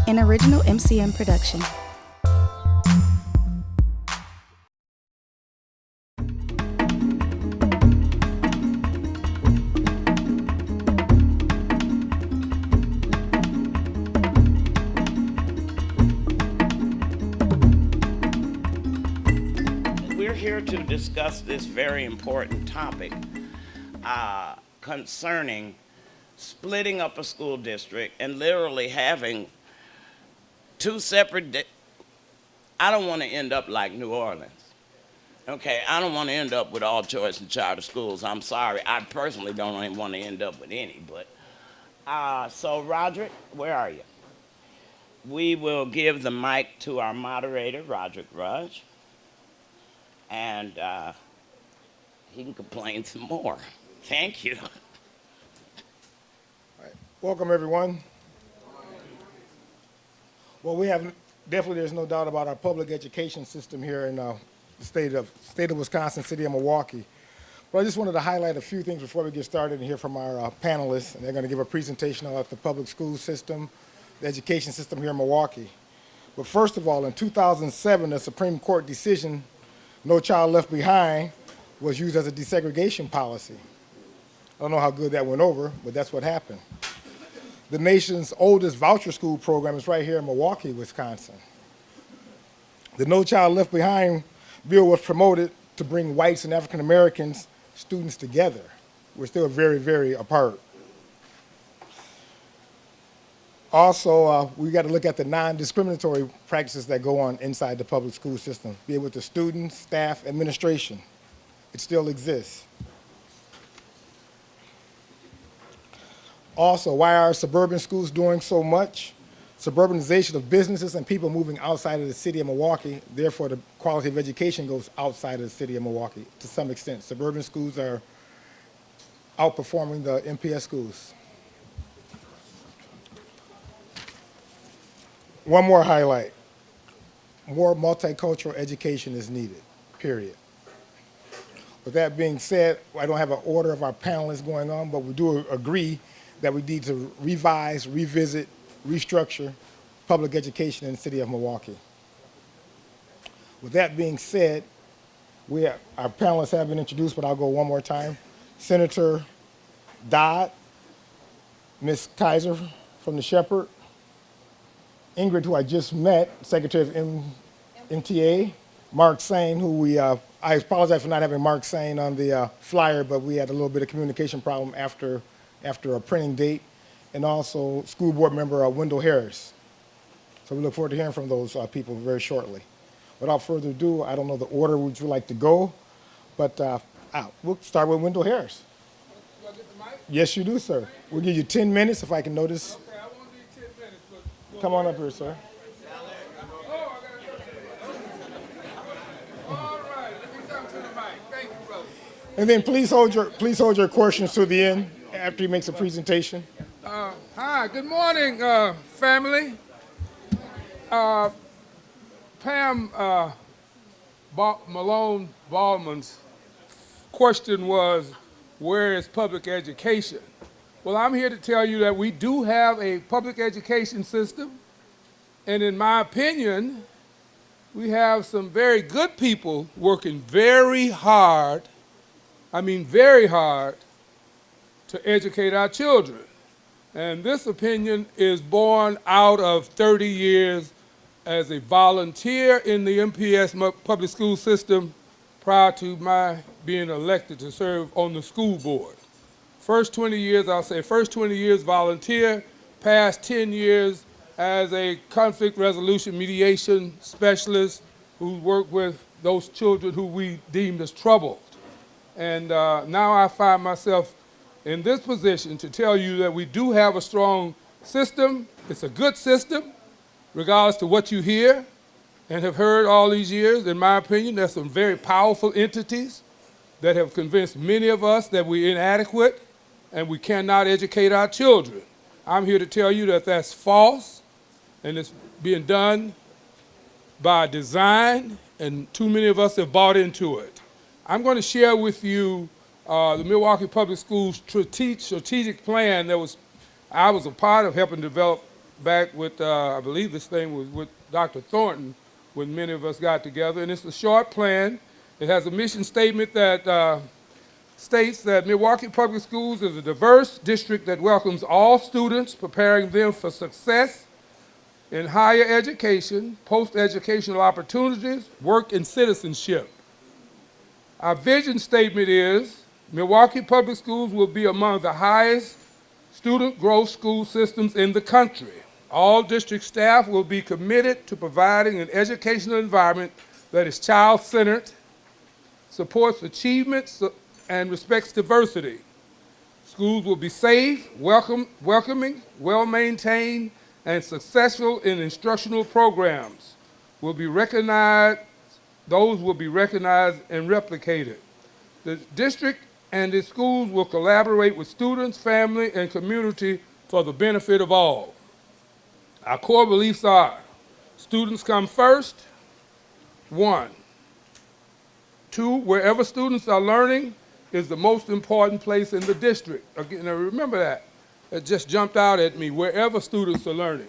an original MCM production. We're here to discuss this very important topic concerning splitting up a school district and literally having two separate. I don't want to end up like New Orleans. Okay, I don't want to end up with all choice and charter schools. I'm sorry. I personally don't even want to end up with any. But so Roderick, where are you? We will give the mic to our moderator, Roderick Rudge, and he can complain some more. Thank you. Welcome, everyone. Well, we have definitely. There's no doubt about our public education system here in the state of Wisconsin, city of Milwaukee. But I just wanted to highlight a few things before we get started and hear from our panelists. And they're going to give a presentation about the public school system, the education system here in Milwaukee. But first of all, in 2007, the Supreme Court decision, "No Child Left Behind," was used as a desegregation policy. I don't know how good that went over, but that's what happened. The nation's oldest voucher school program is right here in Milwaukee, Wisconsin. The No Child Left Behind bill was promoted to bring whites and African Americans students together. We're still very, very apart. Also, we got to look at the non-discriminatory practices that go on inside the public school system, be it with the students, staff, administration. It still exists. Also, why are suburban schools doing so much? Suburbanization of businesses and people moving outside of the city of Milwaukee, therefore the quality of education goes outside of the city of Milwaukee to some extent. Suburban schools are outperforming the MPS schools. One more highlight. More multicultural education is needed, period. With that being said, I don't have an order of our panelists going on, but we do agree that we need to revise, revisit, restructure public education in the city of Milwaukee. With that being said, our panelists have been introduced, but I'll go one more time. Senator Dodd, Ms. Kaiser from the Shepherd, Ingrid, who I just met, Secretary of MTA, Mark Sain, who I apologize for not having Mark Sain on the flyer, but we had a little bit of communication problem after a printing date, and also school board member Wendell Harris. So we look forward to hearing from those people very shortly. Without further ado, I don't know the order which would like to go, but we'll start with Wendell Harris. Do I get the mic? Yes, you do, sir. We'll give you 10 minutes if I can notice. Okay, I won't need 10 minutes, but... Come on up here, sir. Oh, I got to... All right, let me come to the mic. Thank you, brother. And then please hold your questions to the end after he makes a presentation. Hi, good morning, family. Pam Malone Baldwin's question was, where is public education? Well, I'm here to tell you that we do have a public education system, and in my opinion, we have some very good people working very hard, very hard, to educate our children. And this opinion is born out of 30 years as a volunteer in the MPS public school system prior to my being elected to serve on the school board. First 20 years volunteer, past 10 years as a conflict resolution mediation specialist who worked with those children who we deemed as troubled. And now I find myself in this position to tell you that we do have a strong system. It's a good system, regardless to what you hear and have heard all these years. In my opinion, there's some very powerful entities that have convinced many of us that we're inadequate and we cannot educate our children. I'm here to tell you that that's false, and it's being done by design, and too many of us have bought into it. I'm going to share with you the Milwaukee Public Schools strategic plan that I was a part of helping develop back with, I believe this thing was with Dr. Thornton when many of us got together, and it's a short plan. It has a mission statement that states that Milwaukee Public Schools is a diverse district that welcomes all students, preparing them for success in higher education, post-educational opportunities, work, and citizenship. Our vision statement is Milwaukee Public Schools will be among the highest student growth school systems in the country. All district staff will be committed to providing an educational environment that is child-centered, supports achievements, and respects diversity. Schools will be safe, welcoming, well-maintained, and successful in instructional programs. Those will be recognized and replicated. The district and its schools will collaborate with students, family, and community for the benefit of all. Our core beliefs are: students come first, 1. 2, wherever students are learning is the most important place in the district. Again, now remember that. It just jumped out at me. Wherever students are learning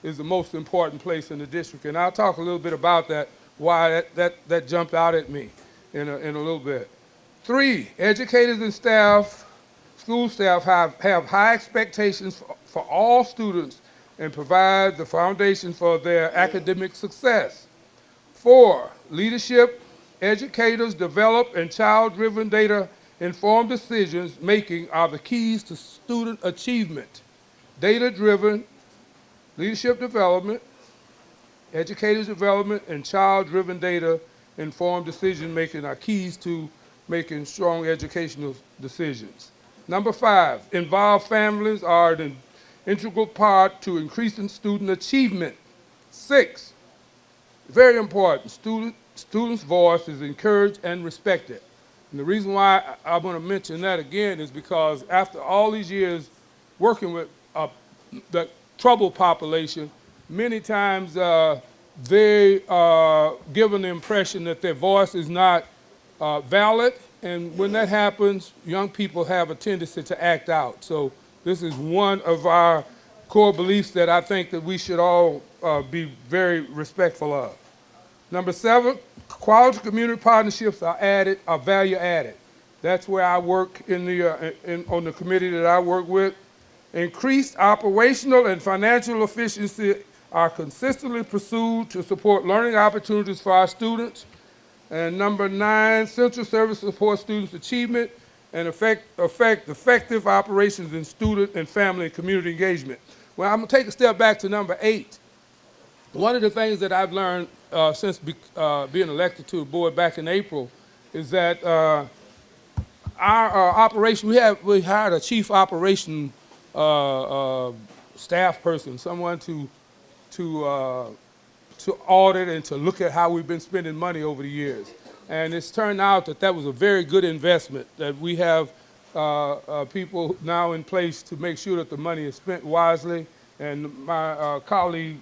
is the most important place in the district. And I'll talk a little bit about that, why that jumped out at me in a little bit. 3, educators and staff, school staff have high expectations for all students and provide the foundation for their academic success. 4, leadership, educators develop and child-driven data-informed decisions making are the keys to student achievement. Data-driven, leadership development, educators development, and child-driven data-informed decision-making are keys to making strong educational decisions. Number 5, involved families are an integral part to increasing student achievement. 6, very important, students' voice is encouraged and respected. And the reason why I want to mention that again is because after all these years working with the troubled population, many times they are given the impression that their voice is not valid, and when that happens, young people have a tendency to act out. So this is one of our core beliefs that I think that we should all be very respectful of. Number 7, quality community partnerships are value added. That's where I work on the committee that I work with. Increased operational and financial efficiency are consistently pursued to support learning opportunities for our students. And number 9, central service supports students' achievement and effective operations in student and family and community engagement. Well, I'm gonna take a step back to number 8. One of the things that I've learned since being elected to the board back in April is that our operation, we hired a chief operation staff person, someone to audit and to look at how we've been spending money over the years. And it's turned out that was a very good investment, that we have people now in place to make sure that the money is spent wisely. And my colleague,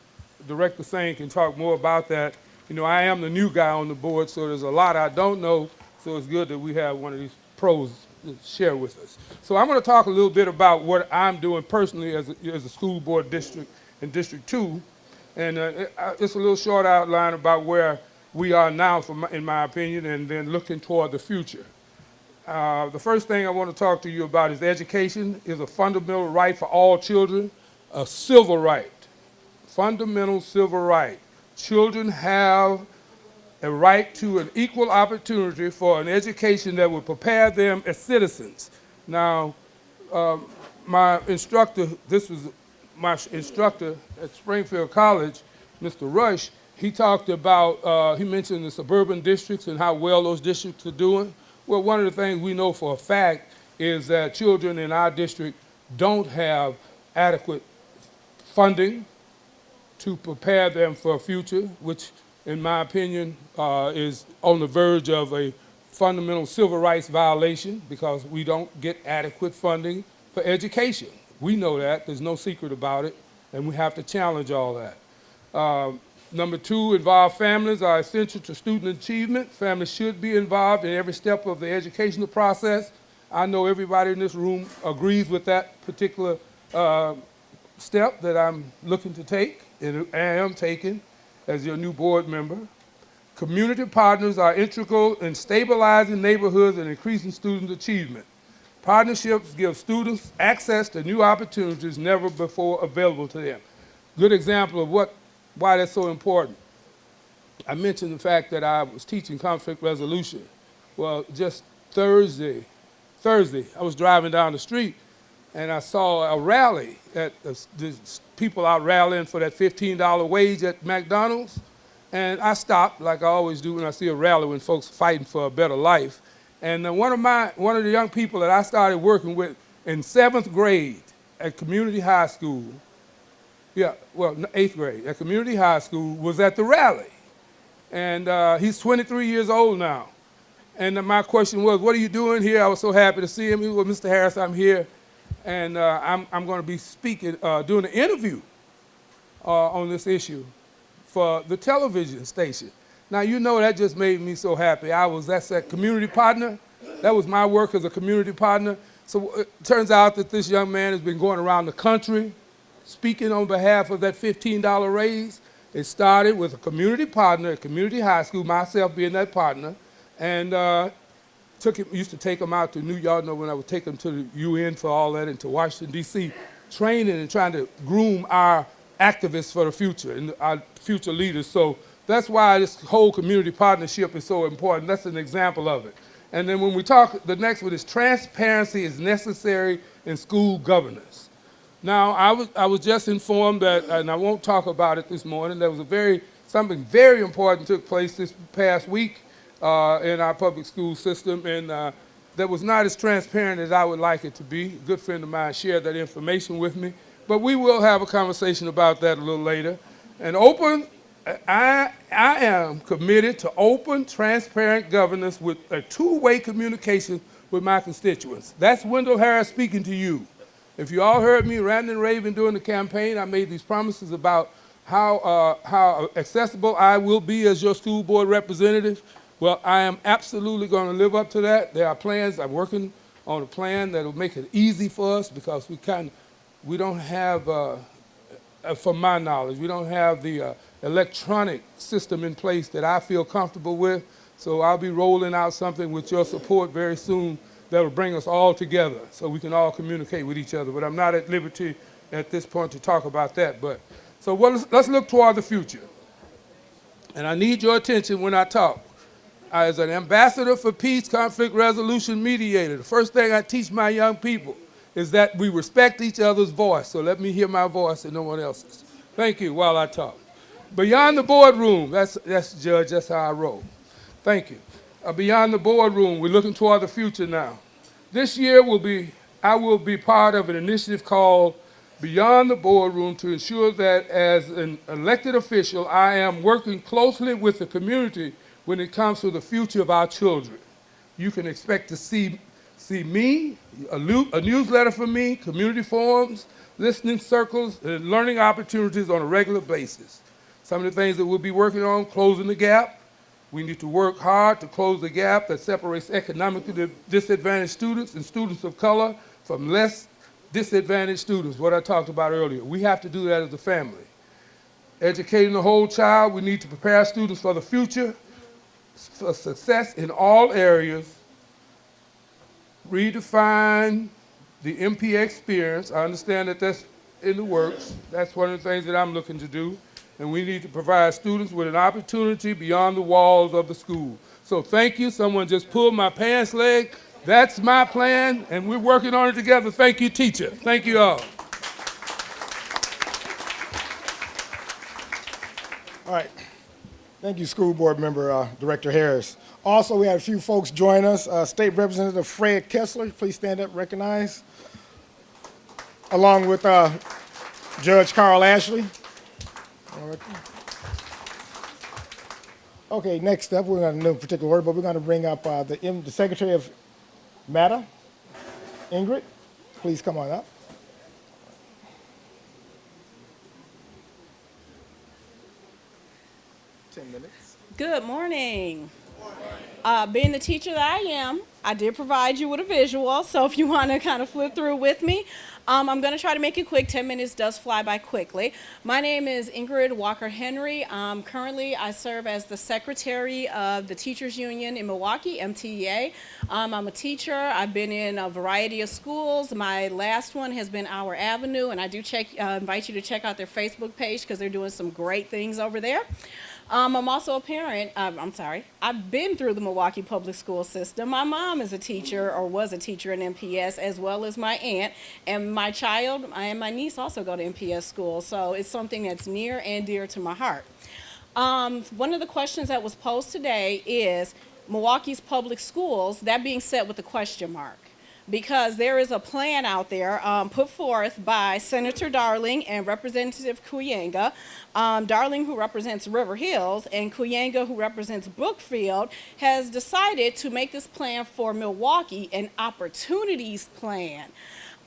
Director Singh, can talk more about that. You know, I am the new guy on the board, so there's a lot I don't know, so it's good that we have one of these pros to share with us. So I'm going to talk a little bit about what I'm doing personally as a school board district in District 2, and it's a little short outline about where we are now, in my opinion, and then looking toward the future. The first thing I want to talk to you about is education is a fundamental right for all children, a civil right. Fundamental civil right. Children have a right to an equal opportunity for an education that will prepare them as citizens. Now, my instructor at Springfield College, Mr. Rush, he talked about, he mentioned the suburban districts and how well those districts are doing. Well, one of the things we know for a fact is that children in our district don't have adequate funding to prepare them for a future, which in my opinion is on the verge of a fundamental civil rights violation because we don't get adequate funding for education. We know that, there's no secret about it, and we have to challenge all that. Number 2, involved families are essential to student achievement. Families should be involved in every step of the educational process. I know everybody in this room agrees with that particular step that I'm looking to take, and I am taking as your new board member. Community partners are integral in stabilizing neighborhoods and increasing student achievement. Partnerships give students access to new opportunities never before available to them. Good example of why that's so important. I mentioned the fact that I was teaching conflict resolution. Well, just Thursday, I was driving down the street and I saw a rally at the people out rallying for that $15 wage at McDonald's. And I stopped, like I always do when I see a rally when folks fighting for a better life. And one of the young people that I started working with in 7th grade at community high school, 8th grade at community high school, was at the rally. And he's 23 years old now. And my question was, what are you doing here? I was so happy to see him. He was, Mr. Harris, I'm here. And I'm going to be speaking, doing an interview on this issue for the television station. Now, you know that just made me so happy. That's that community partner. That was my work as a community partner. So it turns out that this young man has been going around the country speaking on behalf of that $15 raise. It started with a community partner at community high school, myself being that partner, and used to take him out to New York, when I would take him to the UN for all that, and to Washington, D.C., training and trying to groom our activists for the future and our future leaders. So that's why this whole community partnership is so important. That's an example of it. And then when we talk, the next one is transparency is necessary in school governance. Now, I was just informed that, and I won't talk about it this morning, there was something very important took place this past week in our public school system, and that was not as transparent as I would like it to be. A good friend of mine shared that information with me, but we will have a conversation about that a little later. And I am committed to open, transparent governance with a two-way communication with my constituents. That's Wendell Harris speaking to you. If you all heard me ranting and raving during the campaign, I made these promises about how accessible I will be as your school board representative. Well, I am absolutely going to live up to that. There are plans. I'm working on a plan that will make it easy for us because we don't have, from my knowledge, we don't have the electronic system in place that I feel comfortable with. So I'll be rolling out something with your support very soon that will bring us all together so we can all communicate with each other. But I'm not at liberty at this point to talk about that. So let's look toward the future. And I need your attention when I talk. As an ambassador for peace, conflict resolution mediator, the first thing I teach my young people is that we respect each other's voice. So let me hear my voice and no one else's. Thank you while I talk. Beyond the boardroom, that's Judge, that's how I roll. Thank you. Beyond the boardroom, we're looking toward the future now. This year I will be part of an initiative called Beyond the Boardroom to ensure that as an elected official, I am working closely with the community when it comes to the future of our children. You can expect to see me, a newsletter from me, community forums, listening circles, and learning opportunities on a regular basis. Some of the things that we'll be working on, closing the gap. We need to work hard to close the gap that separates economically disadvantaged students and students of color from less disadvantaged students, what I talked about earlier. We have to do that as a family. Educating the whole child, we need to prepare students for the future, for success in all areas, redefine the MP experience. I understand that that's in the works. That's one of the things that I'm looking to do. And we need to provide students with an opportunity beyond the walls of the school. So thank you. Someone just pulled my pants leg. That's my plan, and we're working on it together. Thank you, teacher. Thank you all. All right. Thank you, School Board Member Director Harris. Also, we had a few folks join us. State Representative Fred Kessler, please stand up, recognize. Along with Judge Carl Ashley. Okay, next up, we're going to no particular order, but we're going to bring up the Secretary of MATA, Ingrid. Please come on up. Good morning. Being the teacher that I am, I did provide you with a visual, so if you want to kind of flip through with me, I'm going to try to make it quick. 10 minutes does fly by quickly. My name is Ingrid Walker-Henry. Currently, I serve as the secretary of the Teachers Union in Milwaukee, MTEA. I'm a teacher. I've been in a variety of schools. My last one has been Our Avenue, and I do invite you to check out their Facebook page because they're doing some great things over there. I'm also a parent. I've been through the Milwaukee public school system. My mom is a teacher or was a teacher in MPS, as well as my aunt. And my child and my niece also go to MPS school. So it's something that's near and dear to my heart. One of the questions that was posed today is Milwaukee's public schools, that being said with a question mark. Because there is a plan out there put forth by Senator Darling and Representative Kuyanga. Darling, who represents River Hills, and Kuyanga, who represents Brookfield, has decided to make this plan for Milwaukee an opportunities plan.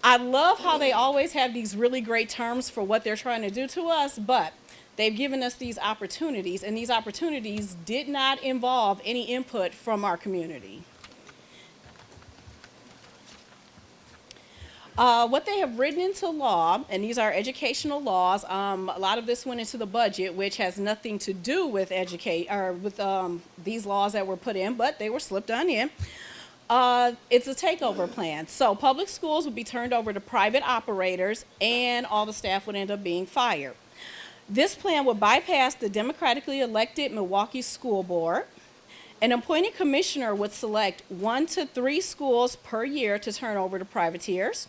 I love how they always have these really great terms for what they're trying to do to us, but they've given us these opportunities, and these opportunities did not involve any input from our community. What they have written into law, and these are educational laws, a lot of this went into the budget, which has nothing to do with these laws that were put in, but they were slipped on in. It's a takeover plan. So public schools would be turned over to private operators, and all the staff would end up being fired. This plan would bypass the democratically elected Milwaukee School Board. An appointed commissioner would select 1 to 3 schools per year to turn over to privateers.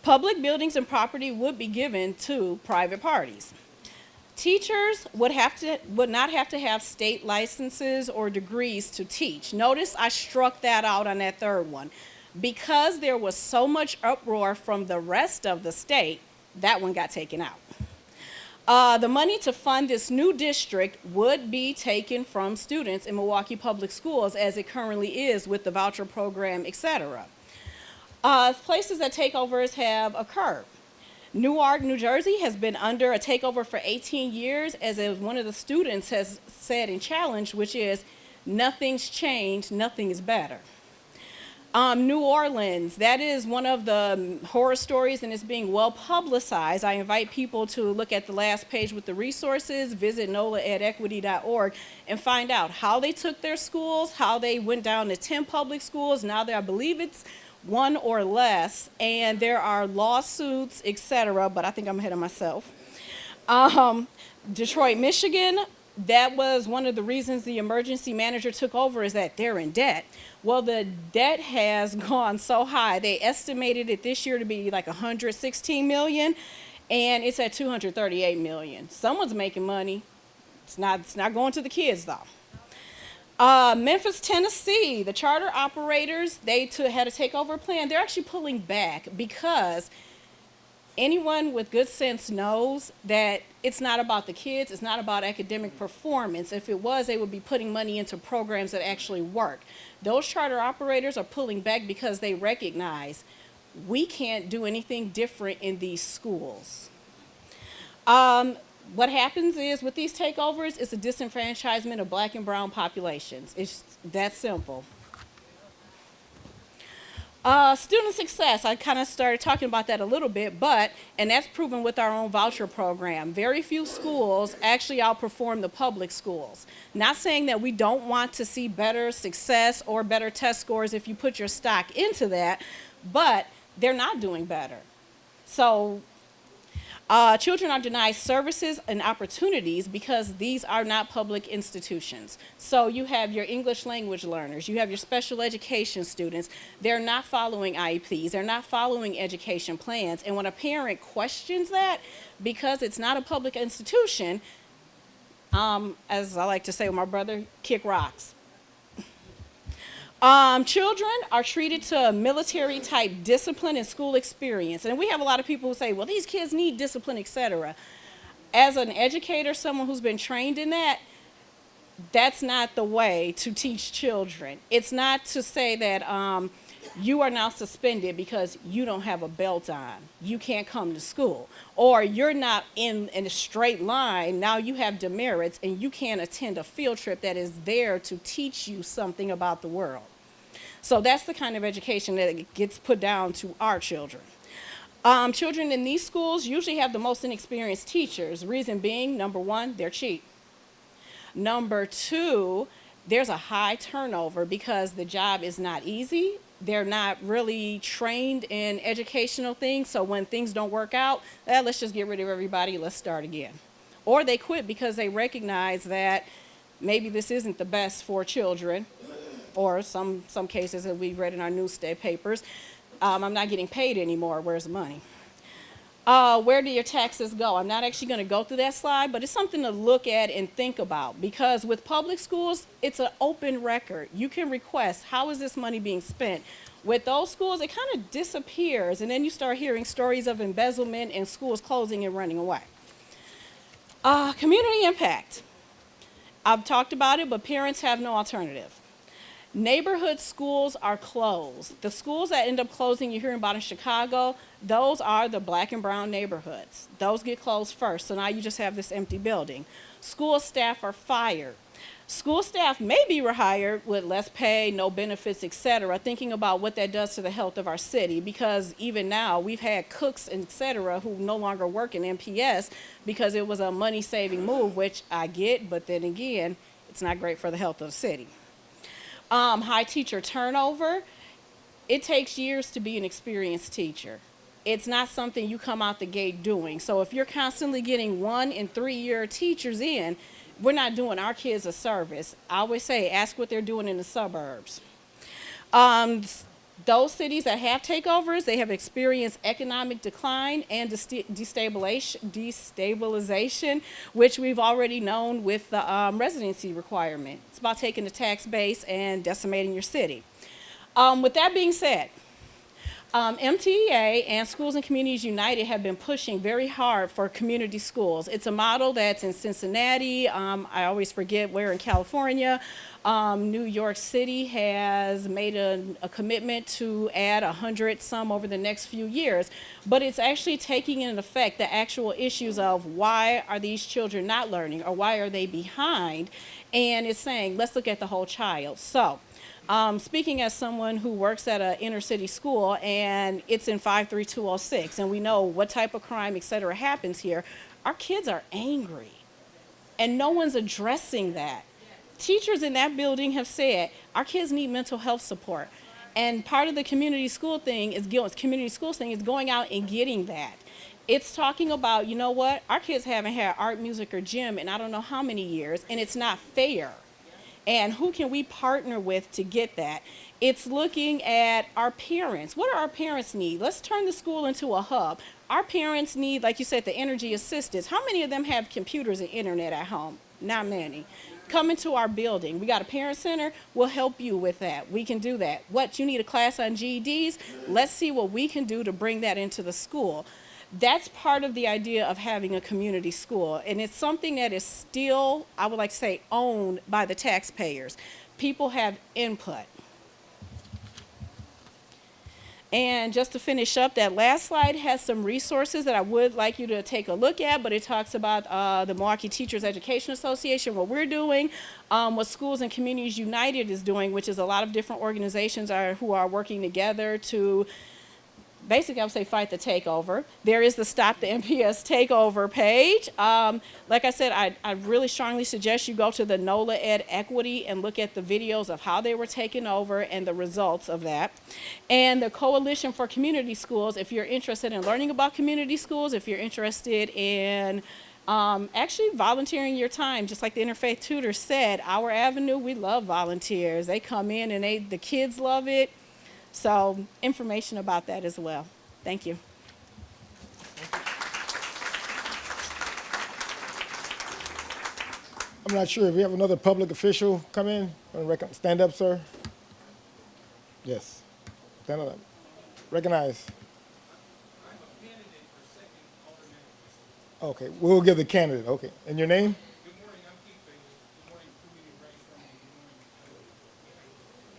Public buildings and property would be given to private parties. Teachers would not have to have state licenses or degrees to teach. Notice I struck that out on that third one. Because there was so much uproar from the rest of the state, that one got taken out. The money to fund this new district would be taken from students in Milwaukee Public Schools as it currently is with the voucher program, etc. Places that takeovers have occurred. Newark, New Jersey has been under a takeover for 18 years, as one of the students has said in challenge, which is, nothing's changed, nothing is better. New Orleans, that is one of the horror stories, and it's being well publicized. I invite people to look at the last page with the resources, visit nolaedequity.org, and find out how they took their schools, how they went down to 10 public schools. Now I believe it's 1 or less, and there are lawsuits, etc., but I think I'm ahead of myself. Detroit, Michigan, that was one of the reasons the emergency manager took over, is that they're in debt. Well, the debt has gone so high. They estimated it this year to be like $116 million, and it's at $238 million. Someone's making money. It's not going to the kids, though. Memphis, Tennessee, the charter operators, they had a takeover plan. They're actually pulling back because anyone with good sense knows that it's not about the kids, it's not about academic performance. If it was, they would be putting money into programs that actually work. Those charter operators are pulling back because they recognize we can't do anything different in these schools. What happens is with these takeovers, it's a disenfranchisement of black and brown populations. It's that simple. Student success, I kind of started talking about that a little bit, and that's proven with our own voucher program. Very few schools actually outperform the public schools. Not saying that we don't want to see better success or better test scores if you put your stock into that, but they're not doing better. So children are denied services and opportunities because these are not public institutions. So you have your English language learners, you have your special education students. They're not following IEPs, they're not following education plans. And when a parent questions that, because it's not a public institution, as I like to say with my brother, kick rocks. Children are treated to military type discipline and school experience. And we have a lot of people who say, well, these kids need discipline, etc. As an educator, someone who's been trained in that, that's not the way to teach children. It's not to say that you are now suspended because you don't have a belt on. You can't come to school. Or you're not in a straight line. Now you have demerits and you can't attend a field trip that is there to teach you something about the world. So that's the kind of education that gets put down to our children. Children in these schools usually have the most inexperienced teachers. Reason being, number one, they're cheap. Number two, there's a high turnover because the job is not easy. They're not really trained in educational things. So when things don't work out, let's just get rid of everybody. Let's start again. Or they quit because they recognize that maybe this isn't the best for children, or some cases that we've read in our newspapers. I'm not getting paid anymore. Where's the money? Where do your taxes go? I'm not actually going to go through that slide, but it's something to look at and think about, because with public schools, it's an open record. You can request, how is this money being spent? With those schools, it kind of disappears, and then you start hearing stories of embezzlement and schools closing and running away. Community impact. I've talked about it, but parents have no alternative. Neighborhood schools are closed. The schools that end up closing, you're hearing about in Chicago, those are the black and brown neighborhoods. Those get closed first, so now you just have this empty building. School staff are fired. School staff may be rehired with less pay, no benefits, etc., thinking about what that does to the health of our city, because even now we've had cooks, etc., who no longer work in MPS because it was a money-saving move, which I get, but then again, it's not great for the health of the city. High teacher turnover. It takes years to be an experienced teacher. It's not something you come out the gate doing. So if you're constantly getting 1- and 3-year teachers in, we're not doing our kids a service. I always say, ask what they're doing in the suburbs. Those cities that have takeovers, they have experienced economic decline and destabilization, which we've already known with the residency requirement. It's about taking the tax base and decimating your city. With that being said, MTEA and Schools and Communities United have been pushing very hard for community schools. It's a model that's in Cincinnati. I always forget where in California. New York City has made a commitment to add 100 some over the next few years, but it's actually taking into effect the actual issues of why are these children not learning, or why are they behind, and it's saying let's look at the whole child. So speaking as someone who works at an inner city school, and it's in 53206, and we know what type of crime, et cetera, happens here, our kids are angry, and no one's addressing that. Teachers in that building have said our kids need mental health support, and part of the community schools thing is going out and getting that. It's talking about, you know what, our kids haven't had art, music, or gym in I don't know how many years, and it's not fair. And who can we partner with to get that? It's looking at our parents. What do our parents need? Let's turn the school into a hub. Our parents need, like you said, the energy assistants. How many of them have computers and internet at home? Not many. Come into our building. We got a parent center. We'll help you with that. We can do that. What, you need a class on GEDs? Let's see what we can do to bring that into the school. That's part of the idea of having a community school, and it's something that is still, I would like to say, owned by the taxpayers. People have input. And just to finish up, that last slide has some resources that I would like you to take a look at, but it talks about the Milwaukee Teachers Education Association, what we're doing, what Schools and Communities United is doing, which is a lot of different organizations who are working together to basically, I would say, fight the takeover. There is the Stop the MPS Takeover page. Like I said, I really strongly suggest you go to the NOLA Ed Equity and look at the videos of how they were taken over and the results of that. And the Coalition for Community Schools, if you're interested in learning about community schools, if you're interested in actually volunteering your time, just like the Interfaith Tutor said, our avenue, we love volunteers. They come in and the kids love it. So information about that as well. Thank you. I'm not sure if we have another public official come in. Stand up, sir. Yes. Stand up. Recognize. Okay, we'll give the candidate. Okay. And your name? Good morning, I'm Keith Bailey. Good morning, community brainstorming.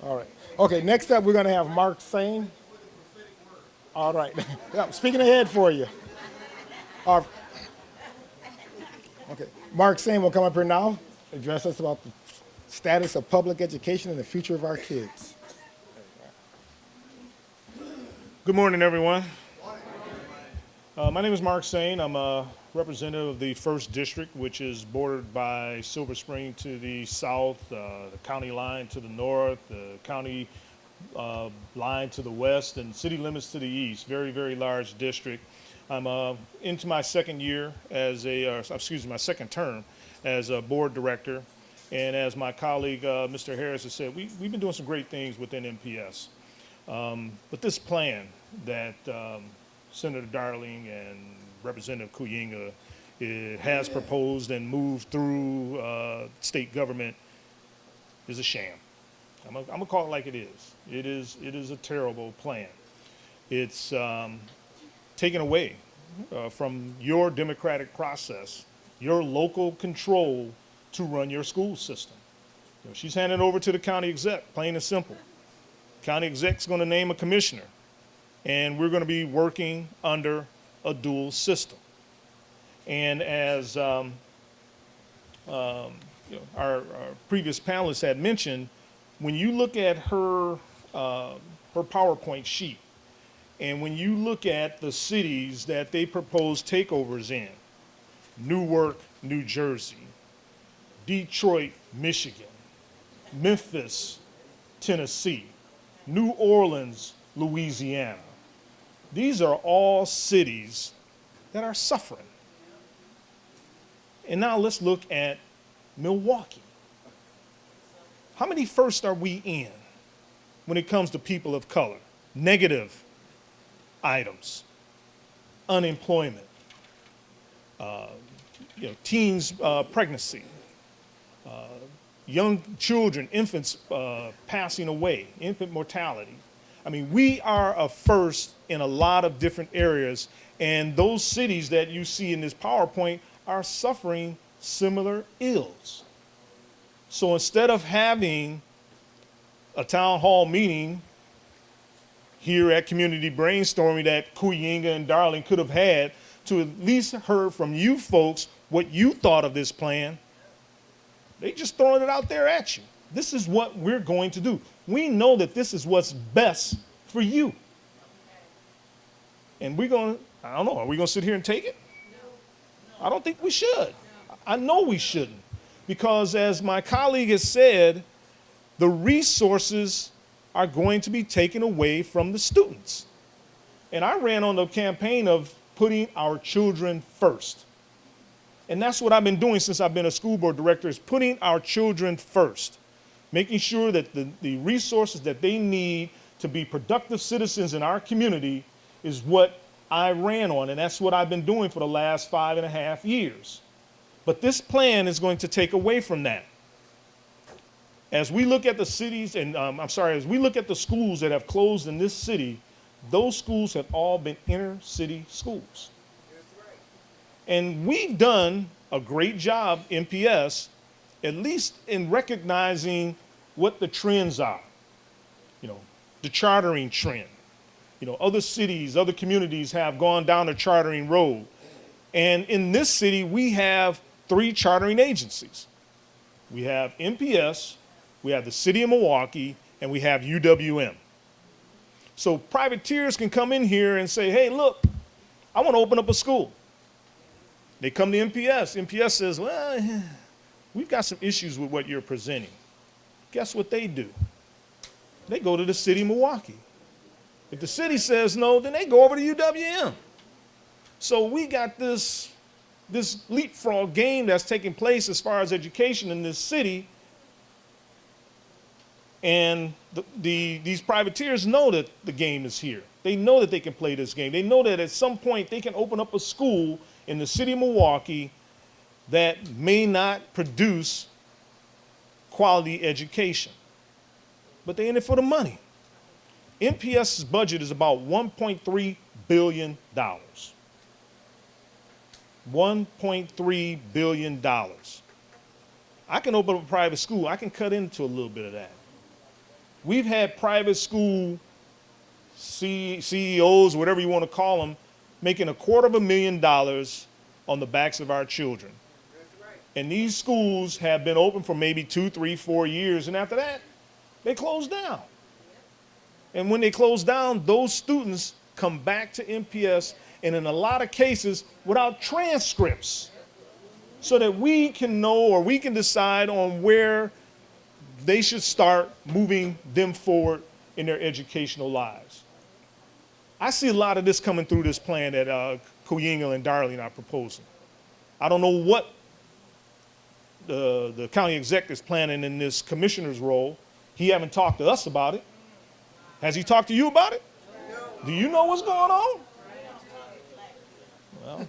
Good morning. All right. Okay, next up, we're going to have Mark Sane. All right. Yeah, speaking ahead for you. Our- okay, Mark Sane will come up here now, address us about the status of public education and the future of our kids. Good morning, everyone. My name is Mark Sane. I'm a representative of the 1st District, which is bordered by Silver Spring to the south, the county line to the north, the county line to the west, and city limits to the east. Very, very large district. I'm into my second year as my second term as a board director. And as my colleague, Mr. Harris, has said, we've been doing some great things within MPS. But this plan that Senator Darling and Representative Kuyinga has proposed and moved through state government is a sham. I'm gonna call it like it is. It is a terrible plan. It's taken away from your democratic process, your local control to run your school system. You know, she's handing it over to the county exec, plain and simple. County exec's going to name a commissioner, and we're going to be working under a dual system. And as you know, our previous panelists had mentioned, when you look at her PowerPoint sheet, and when you look at the cities that they propose takeovers in, Newark, New Jersey, Detroit, Michigan, Memphis, Tennessee, New Orleans, Louisiana. These are all cities that are suffering. And now let's look at Milwaukee. How many firsts are we in when it comes to people of color? Negative items, unemployment, teens pregnancy, young children, infants passing away, infant mortality. I mean, we are a first in a lot of different areas, and those cities that you see in this PowerPoint are suffering similar ills. So instead of having a town hall meeting here at Community Brainstorming that Kuyinga and Darling could have had to at least heard from you folks what you thought of this plan, they just throwing it out there at you. This is what we're going to do. We know that this is what's best for you. And we're going to, I don't know, are we going to sit here and take it? No. I don't think we should. I know we shouldn't. Because as my colleague has said, the resources are going to be taken away from the students. And I ran on the campaign of putting our children first. And that's what I've been doing since I've been a school board director, is putting our children first, making sure that the resources that they need to be productive citizens in our community is what I ran on, and that's what I've been doing for the last 5.5 years. But this plan is going to take away from that. As we look at the cities, and as we look at the schools that have closed in this city, those schools have all been inner city schools. And we've done a great job, MPS, at least in recognizing what the trends are. You know, the chartering trend. You know, other cities, other communities have gone down the chartering road. And in this city, we have 3 chartering agencies. We have MPS, we have the city of Milwaukee, and we have UWM. So privateers can come in here and say, hey, look, I want to open up a school. They come to MPS. MPS says, well, we've got some issues with what you're presenting. Guess what they do? They go to the city of Milwaukee. If the city says no, then they go over to UWM. So we got this leapfrog game that's taking place as far as education in this city. And these privateers know that the game is here. They know that they can play this game. They know that at some point they can open up a school in the city of Milwaukee that may not produce quality education. But they're in it for the money. MPS's budget is about $1.3 billion. $1.3 billion. I can open up a private school. I can cut into a little bit of that. We've had private school CEOs, whatever you want to call them, making $250,000 on the backs of our children. And these schools have been open for maybe 2, 3, 4 years, and after that, they close down. And when they close down, those students come back to MPS, and in a lot of cases, without transcripts, so that we can know or we can decide on where they should start moving them forward in their educational lives. I see a lot of this coming through this plan that Kuyinga and Darlene are proposing. I don't know what the county exec is planning in this commissioner's role. He haven't talked to us about it. Has he talked to you about it? No. Do you know what's going on? Well,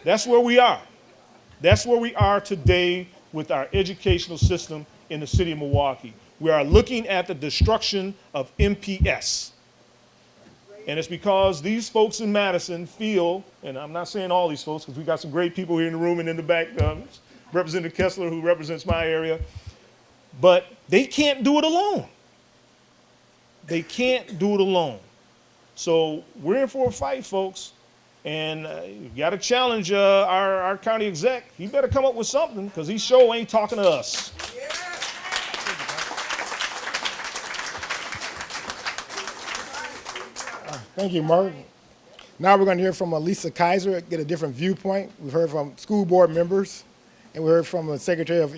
that's where we are. That's where we are today with our educational system in the city of Milwaukee. We are looking at the destruction of MPS. And it's because these folks in Madison feel, and I'm not saying all these folks because we got some great people here in the room and in the back, Representative Kessler, who represents my area, but they can't do it alone. They can't do it alone. So we're in for a fight, folks, and you got to challenge our county exec. He better come up with something because he sure ain't talking to us. Thank you, Mark. Now we're going to hear from Lisa Kaiser, get a different viewpoint. We've heard from school board members, and we heard from the secretary of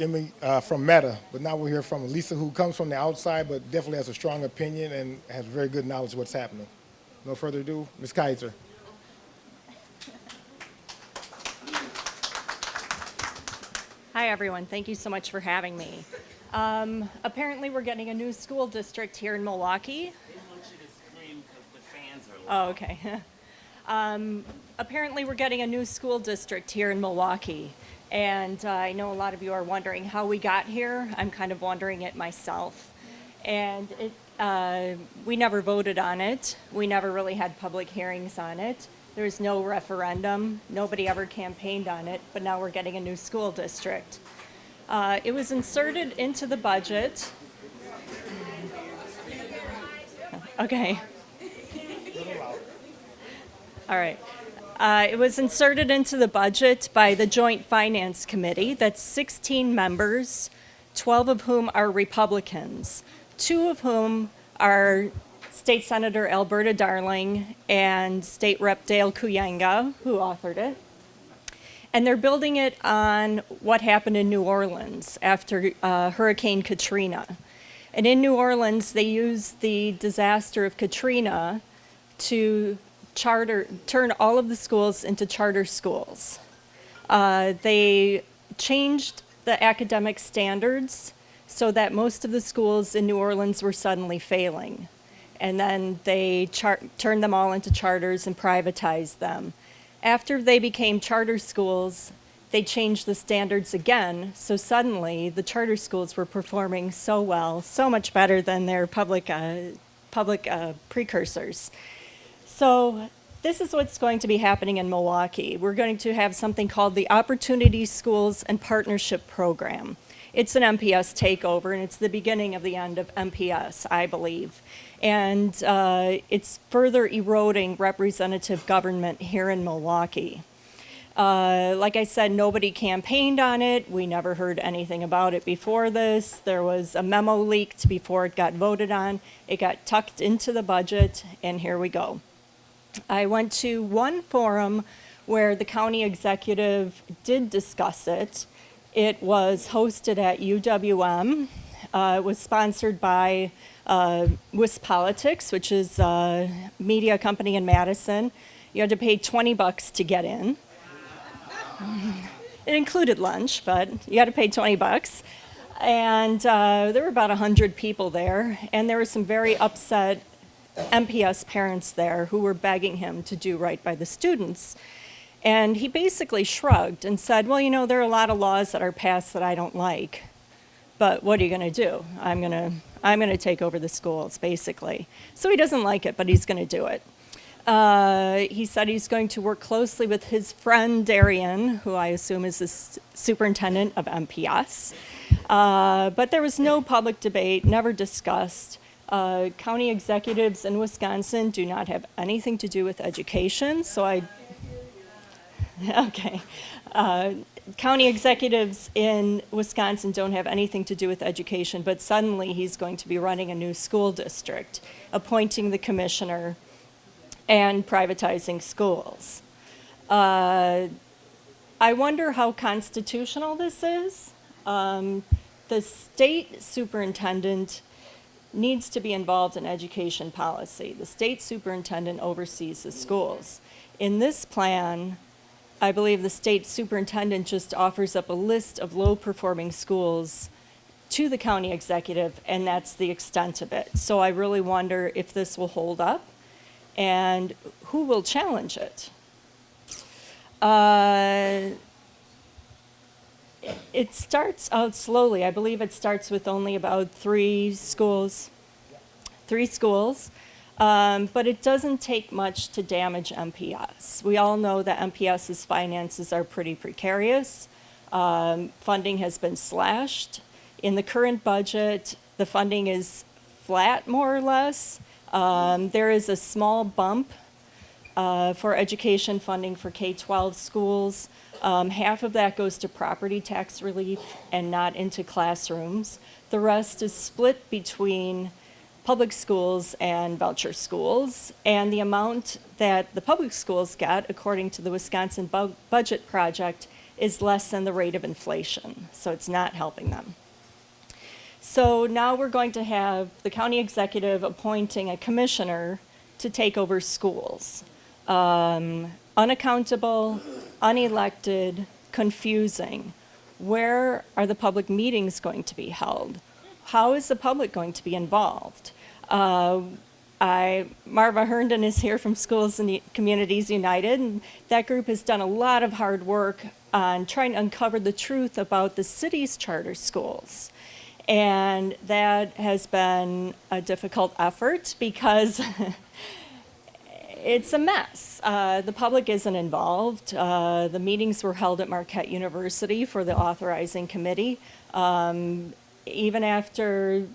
from Meta. But now we'll hear from Lisa, who comes from the outside, but definitely has a strong opinion and has very good knowledge of what's happening. No further ado, Ms. Kaiser. Hi, everyone. Thank you so much for having me. Apparently, we're getting a new school district here in Milwaukee. Oh, okay. Apparently, we're getting a new school district here in Milwaukee. And I know a lot of you are wondering how we got here. I'm kind of wondering it myself. And we never voted on it. We never really had public hearings on it. There's no referendum. Nobody ever campaigned on it. But now we're getting a new school district. It was inserted into the budget. Okay. All right. It was inserted into the budget by the Joint Finance Committee. That's 16 members, 12 of whom are Republicans, 2 of whom are State Senator Alberta Darling and State Rep Dale Kuyinga, who authored it. And they're building it on what happened in New Orleans after Hurricane Katrina. And in New Orleans, they used the disaster of Katrina to turn all of the schools into charter schools. They changed the academic standards so that most of the schools in New Orleans were suddenly failing. And then they turned them all into charters and privatized them. After they became charter schools, they changed the standards again, so suddenly the charter schools were performing so well, so much better than their public precursors. So this is what's going to be happening in Milwaukee. We're going to have something called the Opportunity Schools and Partnership Program. It's an MPS takeover, and it's the beginning of the end of MPS, I believe. And it's further eroding representative government here in Milwaukee. Like I said, nobody campaigned on it. We never heard anything about it before this. There was a memo leaked before it got voted on. It got tucked into the budget, and here we go. I went to one forum where the county executive did discuss it. It was hosted at UWM. It was sponsored by WIS Politics, which is a media company in Madison. You had to pay $20 to get in. It included lunch, but you had to pay $20. And there were about 100 people there, and there were some very upset MPS parents there who were begging him to do right by the students. And he basically shrugged and said, well, you know, there are a lot of laws that are passed that I don't like, but what are you going to do? I'm going to take over the schools, basically. So he doesn't like it, but he's going to do it. He said he's going to work closely with his friend Darian, who I assume is the superintendent of MPS. But there was no public debate, never discussed. County executives in Wisconsin do not have anything to do with education, so okay. County executives in Wisconsin don't have anything to do with education, but suddenly he's going to be running a new school district, appointing the commissioner, and privatizing schools. I wonder how constitutional this is. The state superintendent needs to be involved in education policy. The state superintendent oversees the schools. In this plan, I believe the state superintendent just offers up a list of low-performing schools to the county executive, and that's the extent of it. So I really wonder if this will hold up and who will challenge it. It starts out slowly. I believe it starts with only about three schools. But it doesn't take much to damage MPS. We all know that MPS's finances are pretty precarious. Funding has been slashed. In the current budget, the funding is flat, more or less. There is a small bump for education funding for K-12 schools. Half of that goes to property tax relief and not into classrooms. The rest is split between public schools and voucher schools, and the amount that the public schools get, according to the Wisconsin Budget Project, is less than the rate of inflation, so it's not helping them. So now we're going to have the county executive appointing a commissioner to take over schools. Unaccountable, unelected, confusing. Where are the public meetings going to be held? How is the public going to be involved? Marva Herndon is here from Schools and Communities United, and that group has done a lot of hard work on trying to uncover the truth about the city's charter schools. And that has been a difficult effort because it's a mess. The public isn't involved. The meetings were held at Marquette University for the authorizing committee. Even after,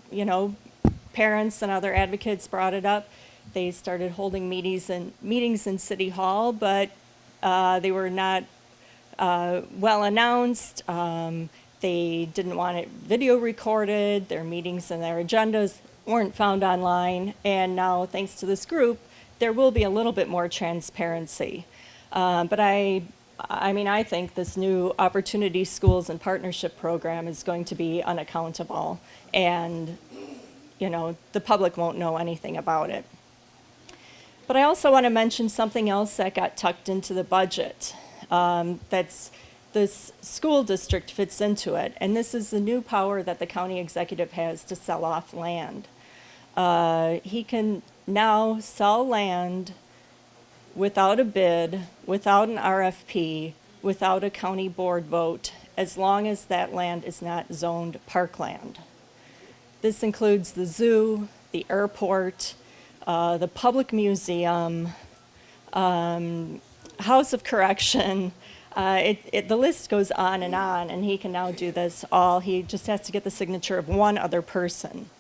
parents and other advocates brought it up, they started holding meetings in City Hall, but they were not well announced. They didn't want it video recorded. Their meetings and their agendas weren't found online. And now, thanks to this group, there will be a little bit more transparency. But I think this new Opportunity Schools and Partnership Program is going to be unaccountable, and, the public won't know anything about it. But I also want to mention something else that got tucked into the budget. This school district fits into it, and this is the new power that the county executive has to sell off land. He can now sell land without a bid, without an RFP, without a county board vote, as long as that land is not zoned parkland. This includes the zoo, the airport, the public museum, House of Correction. The list goes on, and he can now do this all. He just has to get the signature of one other person.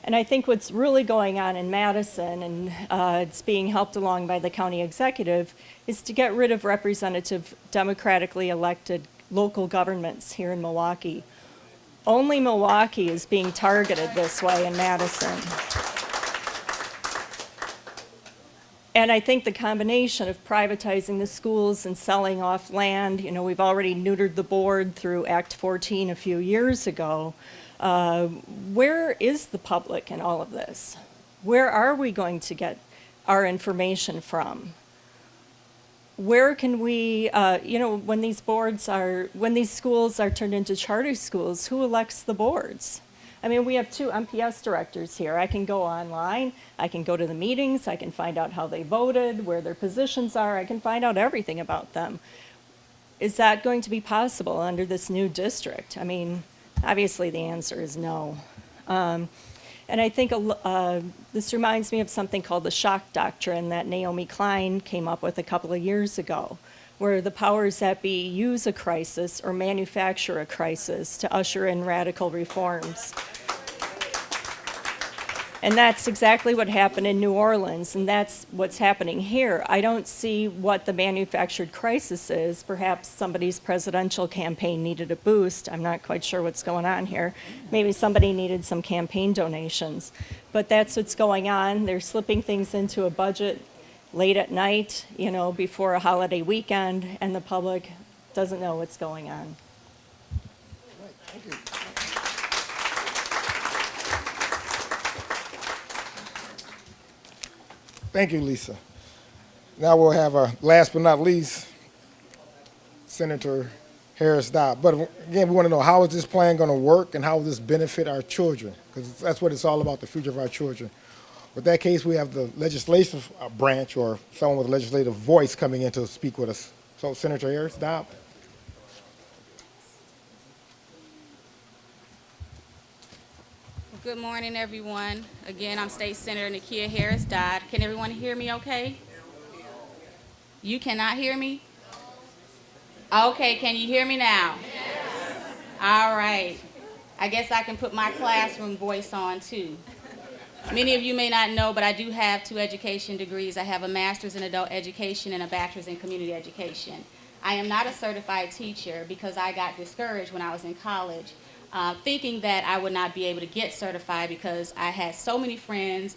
And I think what's really going on in Madison, and it's being helped along by the county executive, is to get rid of representative, democratically elected local governments here in Milwaukee. Only Milwaukee is being targeted this way in Madison. And I think the combination of privatizing the schools and selling off land, we've already neutered the board through Act 14 a few years ago. Where is the public in all of this? Where are we going to get our information from? Where can we, when these schools are turned into charter schools, who elects the boards? We have 2 MPS directors here. I can go online, I can go to the meetings, I can find out how they voted, where their positions are, I can find out everything about them. Is that going to be possible under this new district? Obviously the answer is no. And I think this reminds me of something called the shock doctrine that Naomi Klein came up with a couple of years ago, where the powers that be use a crisis or manufacture a crisis to usher in radical reforms. And that's exactly what happened in New Orleans, and that's what's happening here. I don't see what the manufactured crisis is. Perhaps somebody's presidential campaign needed a boost. I'm not quite sure what's going on here. Maybe somebody needed some campaign donations. But that's what's going on. They're slipping things into a budget late at night, before a holiday weekend, and the public doesn't know what's going on. Thank you, Lisa. Now we'll have our last but not least, Senator Harris Dodd. But again, we want to know, how is this plan going to work and how will this benefit our children? Because that's what it's all about, the future of our children. With that case, we have the legislative branch or someone with a legislative voice coming in to speak with us. So Senator Harris Dodd. Good morning, everyone. Again, I'm State Senator Nakia Harris Dodd. Can everyone hear me okay? You cannot hear me? Okay, can you hear me now? Yes. All right. I guess I can put my classroom voice on too. Many of you may not know, but I do have 2 education degrees. I have a master's in adult education and a bachelor's in community education. I am not a certified teacher because I got discouraged when I was in college. Thinking that I would not be able to get certified because I had so many friends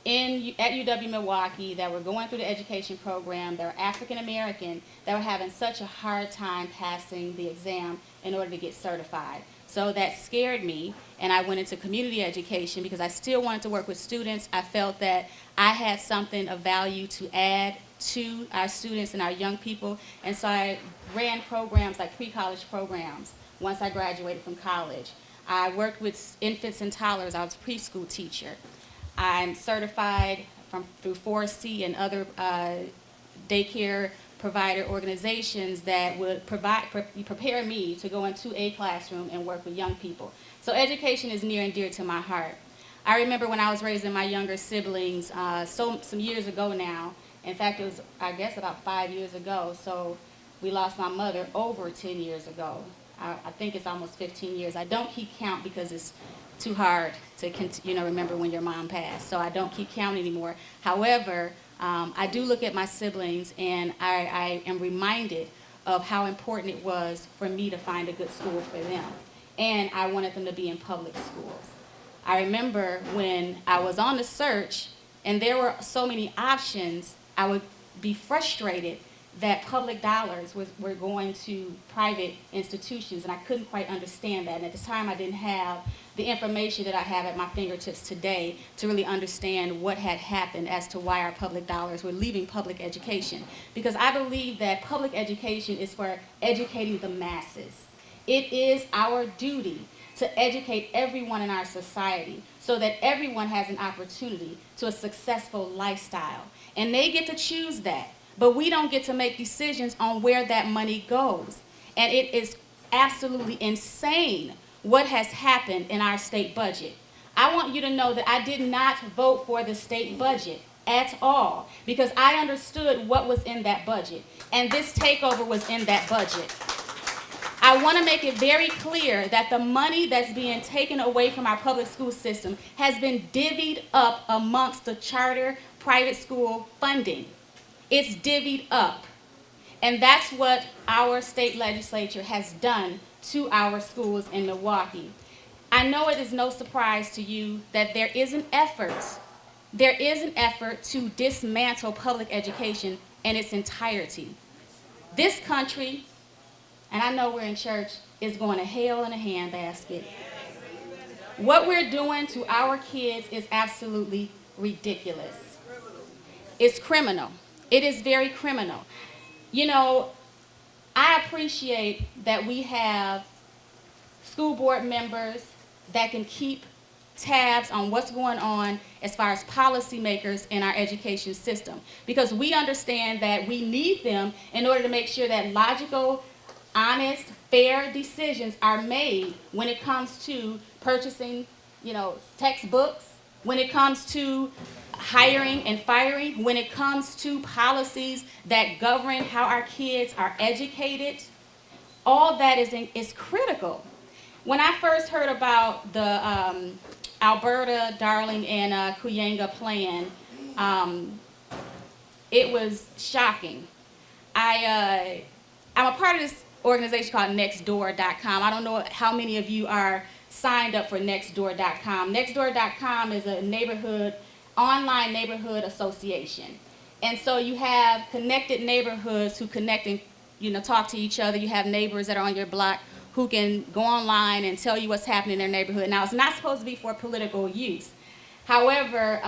at UW Milwaukee that were going through the education program, that were African American, that were having such a hard time passing the exam in order to get certified. So that scared me, and I went into community education because I still wanted to work with students. I felt that I had something of value to add to our students and our young people, and so I ran programs like pre-college programs. Once I graduated from college, I worked with infants and toddlers. I was a preschool teacher. I'm certified through 4C and other daycare provider organizations that would prepare me to go into a classroom and work with young people. So education is near and dear to my heart. I remember when I was raising my younger siblings some years ago now. In fact, it was, I guess, about 5 years ago. So we lost my mother over 10 years ago. I think it's almost 15 years. I don't keep count because it's too hard to remember when your mom passed. So I don't keep count anymore. However, I do look at my siblings and I am reminded of how important it was for me to find a good school for them. And I wanted them to be in public schools. I remember when I was on the search and there were so many options, I would be frustrated that public dollars were going to private institutions, and I couldn't quite understand that. And at the time, I didn't have the information that I have at my fingertips today to really understand what had happened as to why our public dollars were leaving public education. Because I believe that public education is for educating the masses. It is our duty to educate everyone in our society so that everyone has an opportunity to a successful lifestyle. And they get to choose that. But we don't get to make decisions on where that money goes. And it is absolutely insane what has happened in our state budget. I want you to know that I did not vote for the state budget at all because I understood what was in that budget. And this takeover was in that budget. I want to make it very clear that the money that's being taken away from our public school system has been divvied up amongst the charter private school funding. It's divvied up. And that's what our state legislature has done to our schools in Milwaukee. I know it is no surprise to you that there is an effort to dismantle public education in its entirety. This country, and I know we're in church, is going to hell in a handbasket. What we're doing to our kids is absolutely ridiculous. It's criminal. It is very criminal. You know, I appreciate that we have school board members that can keep tabs on what's going on as far as policymakers in our education system, because we understand that we need them in order to make sure that logical, honest, fair decisions are made when it comes to purchasing, textbooks, when it comes to hiring and firing, when it comes to policies that govern how our kids are educated. All that is critical. When I first heard about the Alberta, Darling, and Kuyanga plan, it was shocking. I'm a part of this organization called Nextdoor.com. I don't know how many of you are signed up for Nextdoor.com. Nextdoor.com is a online neighborhood association. And so you have connected neighborhoods who connect and talk to each other. You have neighbors that are on your block who can go online and tell you what's happening in their neighborhood. Now, it's not supposed to be for political use. However,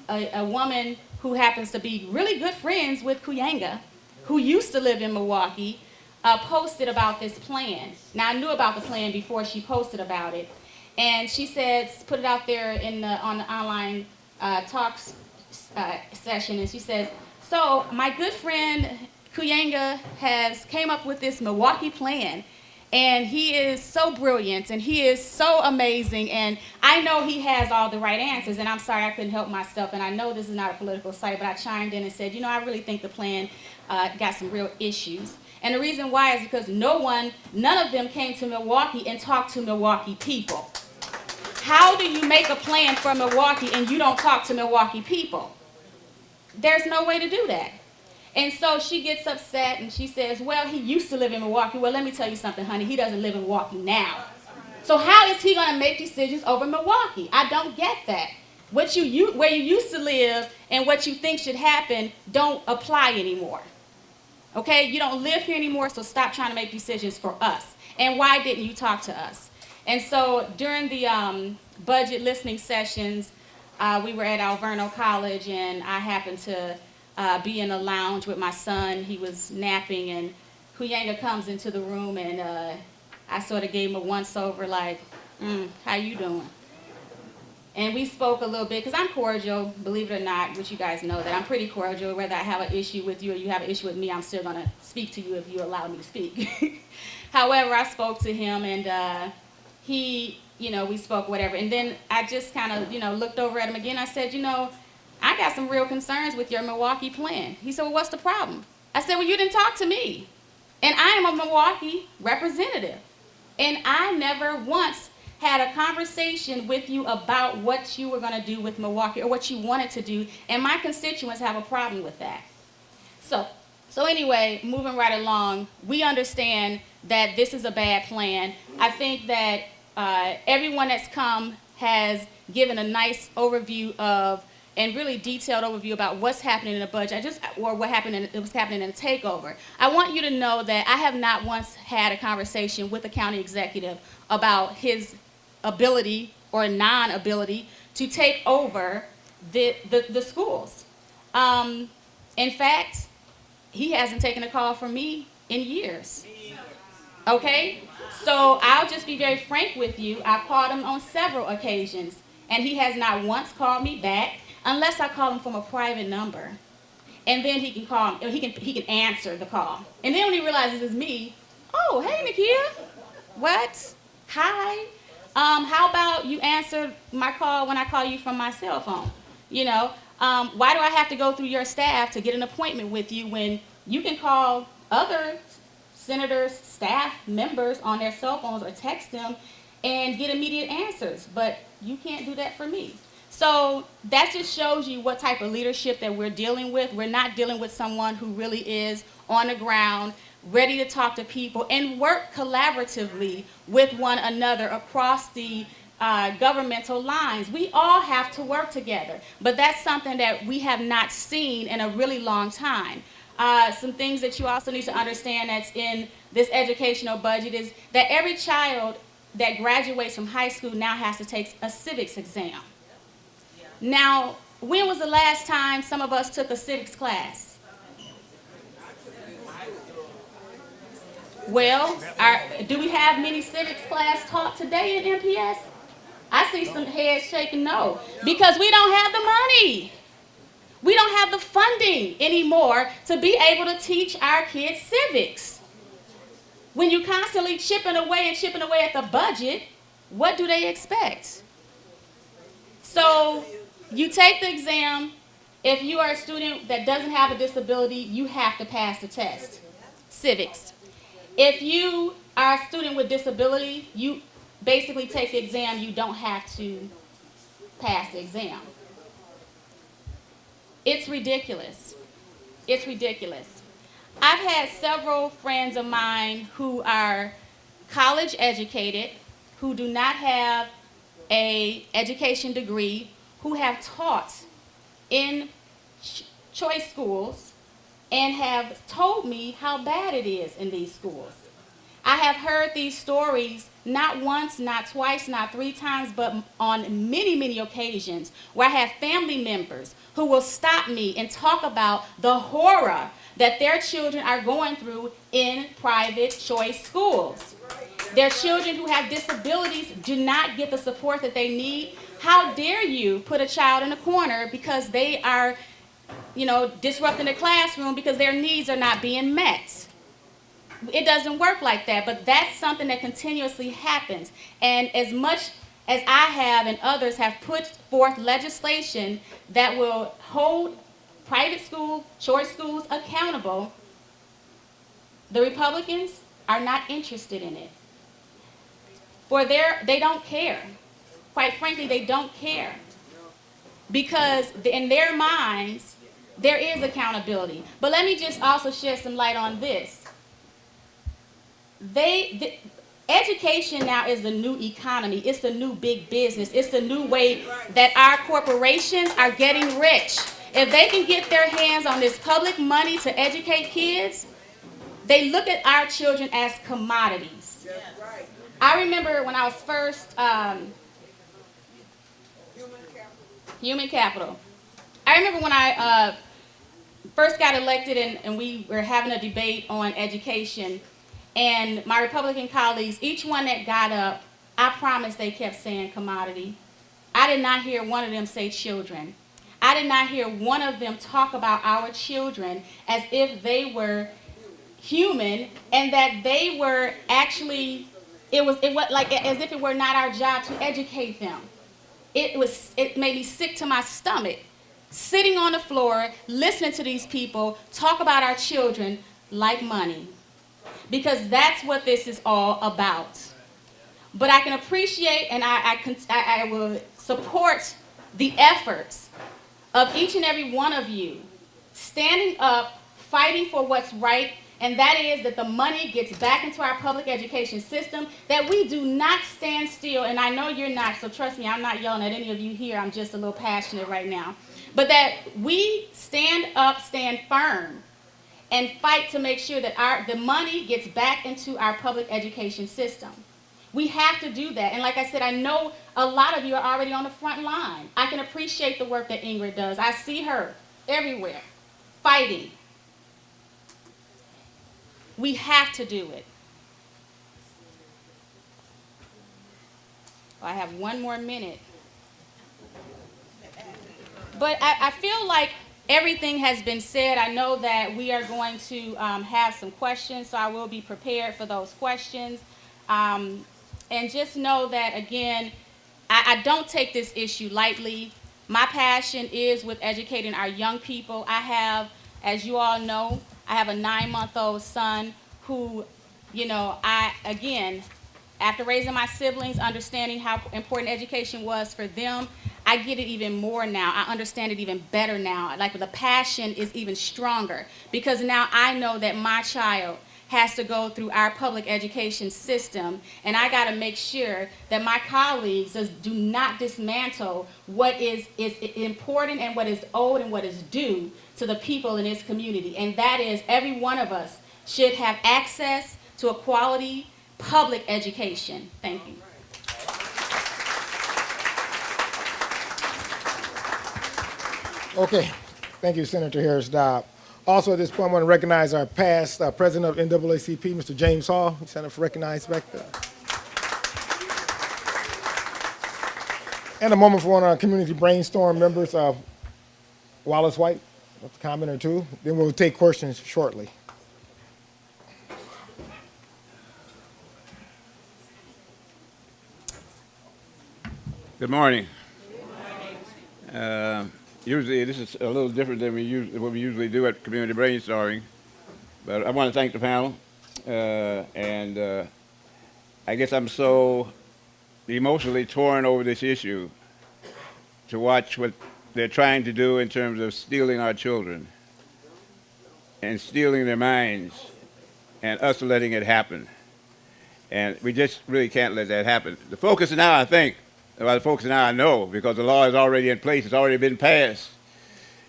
a woman who happens to be really good friends with Kuyanga, who used to live in Milwaukee, posted about this plan. Now, I knew about the plan before she posted about it. And she said, put it out there on the online talks session, and she says, so my good friend Kuyanga came up with this Milwaukee plan, and he is so brilliant, and he is so amazing, and I know he has all the right answers, and I'm sorry I couldn't help myself, and I know this is not a political site, but I chimed in and said, I really think the plan got some real issues. And the reason why is because none of them came to Milwaukee and talked to Milwaukee people. How do you make a plan for Milwaukee and you don't talk to Milwaukee people? There's no way to do that. And so she gets upset and she says, well, he used to live in Milwaukee. Well, let me tell you something, honey. He doesn't live in Milwaukee now. So how is he going to make decisions over Milwaukee? I don't get that. Where you used to live and what you think should happen don't apply anymore. Okay? You don't live here anymore, so stop trying to make decisions for us. And why didn't you talk to us? And so during the budget listening sessions, we were at Alverno College, and I happened to be in a lounge with my son. He was napping, and Kuyanga comes into the room, and I sort of gave him a once-over, like, how you doing? And we spoke a little bit, because I'm cordial, believe it or not, which you guys know that I'm pretty cordial. Whether I have an issue with you or you have an issue with me, I'm still going to speak to you if you allow me to speak. However, I spoke to him, and we spoke whatever. And then I just kind of, looked over at him again. I said, I got some real concerns with your Milwaukee plan. He said, well, what's the problem? I said, well, you didn't talk to me. And I am a Milwaukee representative. And I never once had a conversation with you about what you were going to do with Milwaukee or what you wanted to do. And my constituents have a problem with that. So anyway, moving right along, we understand that this is a bad plan. I think that everyone that's come has given a nice overview and really detailed overview about what's happening in the budget, what's happening in the takeover. I want you to know that I have not once had a conversation with the county executive about his ability or non-ability to take over the schools. In fact, he hasn't taken a call from me in years. Okay? So I'll just be very frank with you. I've called him on several occasions, and he has not once called me back unless I call him from a private number. And then he can call, he can answer the call. And then when he realizes it's me, oh, hey, Nakia. What? Hi. How about you answer my call when I call you from my cell phone? Why do I have to go through your staff to get an appointment with you when you can call other senators, staff members on their cell phones or text them and get immediate answers? But you can't do that for me. So that just shows you what type of leadership that we're dealing with. We're not dealing with someone who really is on the ground, ready to talk to people and work collaboratively with one another across the governmental lines. We all have to work together, but that's something that we have not seen in a really long time. Some things that you also need to understand that's in this educational budget is that every child that graduates from high school now has to take a civics exam. Now, when was the last time some of us took a civics class? Well, do we have many civics class taught today in MPS? I see some heads shaking no, because we don't have the money. We don't have the funding anymore to be able to teach our kids civics. When you're constantly chipping away at the budget, what do they expect? So you take the exam. If you are a student that doesn't have a disability, you have to pass the test. Civics. If you are a student with disability, you basically take the exam. You don't have to pass the exam. It's ridiculous. It's ridiculous. I've had several friends of mine who are college educated, who do not have a education degree, who have taught in choice schools and have told me how bad it is in these schools. I have heard these stories not once, not twice, not 3 times, but on many, many occasions where I have family members who will stop me and talk about the horror that their children are going through in private choice schools. Their children who have disabilities do not get the support that they need. How dare you put a child in a corner because they are, disrupting the classroom because their needs are not being met? It doesn't work like that, but that's something that continuously happens. And as much as I have and others have put forth legislation that will hold private school, choice schools accountable, the Republicans are not interested in it. They don't care. Quite frankly, they don't care. Because in their minds, there is accountability. But let me just also shed some light on this. Education now is the new economy. It's the new big business. It's the new way that our corporations are getting rich. If they can get their hands on this public money to educate kids, they look at our children as commodities. I remember when I was first, human capital. I remember when I first got elected and we were having a debate on education. And my Republican colleagues, each one that got up, I promise they kept saying commodity. I did not hear one of them say children. I did not hear one of them talk about our children as if they were human and that they were actually, it was like as if it were not our job to educate them. It made me sick to my stomach, sitting on the floor, listening to these people talk about our children like money. Because that's what this is all about. But I can appreciate and I will support the efforts of each and every one of you standing up, fighting for what's right, and that is that the money gets back into our public education system, that we do not stand still, and I know you're not, so trust me, I'm not yelling at any of you here, I'm just a little passionate right now, but that we stand up, stand firm, and fight to make sure that the money gets back into our public education system. We have to do that. And like I said, I know a lot of you are already on the front line. I can appreciate the work that Ingrid does. I see her everywhere, fighting. We have to do it. I have 1 more minute. But I feel like everything has been said. I know that we are going to have some questions, so I will be prepared for those questions. And just know that, again, I don't take this issue lightly. My passion is with educating our young people. I have, as you all know, I have a 9-month-old son who, again, after raising my siblings, understanding how important education was for them, I get it even more now. I understand it even better now. Like the passion is even stronger because now I know that my child has to go through our public education system, and I got to make sure that my colleagues do not dismantle what is important and what is owed and what is due to the people in this community, and that is every one of us should have access to a quality public education. Thank you. Okay, thank you, Senator Harris-Dobb. Also, at this point, I want to recognize our past president of NAACP, Mr. James Hall. He's signed up for recognized back there. And a moment for one of our community brainstorm members, Wallace White, a comment or two. Then we'll take questions shortly. Good morning. Usually, this is a little different than what we usually do at community brainstorming, but I want to thank the panel, and I guess I'm so emotionally torn over this issue to watch what they're trying to do in terms of stealing our children and stealing their minds and us letting it happen. And we just really can't let that happen. The focus now, I think, well, the focus now I know, because the law is already in place, it's already been passed,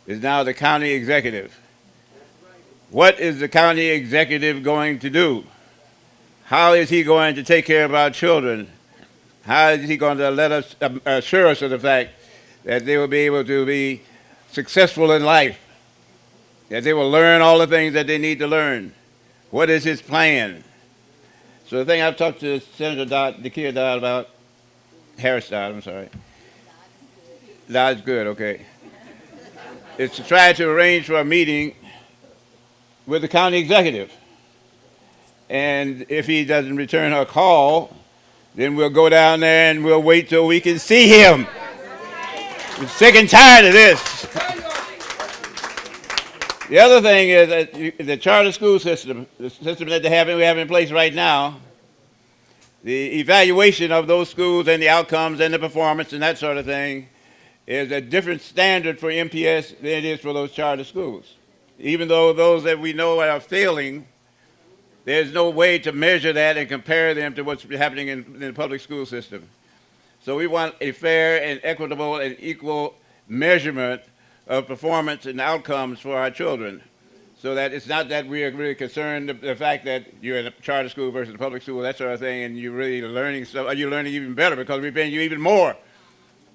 is now the county executive. What is the county executive going to do? How is he going to take care of our children? How is he going to let us assure us of the fact that they will be able to be successful in life, that they will learn all the things that they need to learn? What is his plan? So the thing I've talked to Senator Nakia Dodd about, Harris Dodd, I'm sorry. Dodd's good, okay. Is to try to arrange for a meeting with the county executive. And if he doesn't return her call, then we'll go down there and we'll wait till we can see him. I'm sick and tired of this. The other thing is that the charter school system, the system that we have in place right now, the evaluation of those schools and the outcomes and the performance and that sort of thing is a different standard for MPS than it is for those charter schools. Even though those that we know are failing, there's no way to measure that and compare them to what's happening in the public school system. So we want a fair and equitable and equal measurement of performance and outcomes for our children, so that it's not that we are really concerned the fact that you're in a charter school versus a public school, that sort of thing, and you're really learning stuff, or you're learning even better because we're paying you even more.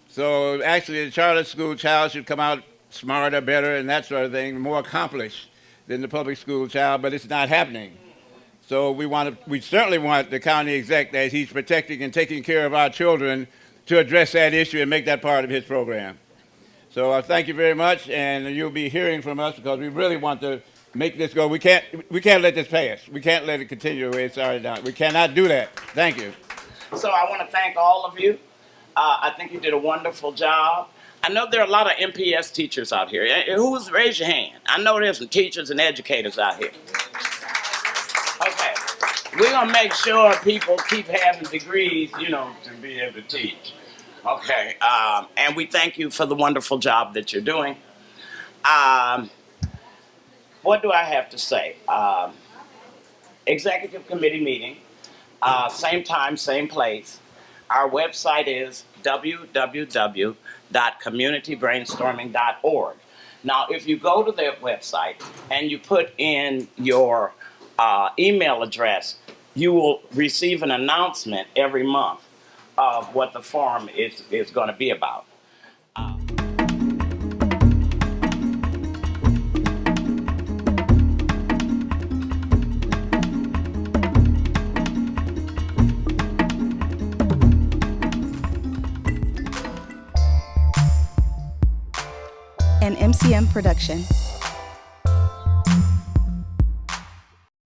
So actually the charter school child should come out smarter, better, and that sort of thing, more accomplished than the public school child, but it's not happening. So we certainly want the county exec, as he's protecting and taking care of our children, to address that issue and make that part of his program. So thank you very much, and you'll be hearing from us because we really want to make this go. We can't let this pass. We can't let it continue the way it's already done. We cannot do that. Thank you. So I want to thank all of you. I think you did a wonderful job. I know there are a lot of MPS teachers out here. Raise your hand. I know there's some teachers and educators out here. Okay. We're going to make sure people keep having degrees, to be able to teach. Okay. And we thank you for the wonderful job that you're doing. What do I have to say? Executive committee meeting, same time, same place. Our website is www.communitybrainstorming.org. Now, if you go to their website and you put in your email address, you will receive an announcement every month of what the forum is going to be about. An MCM production.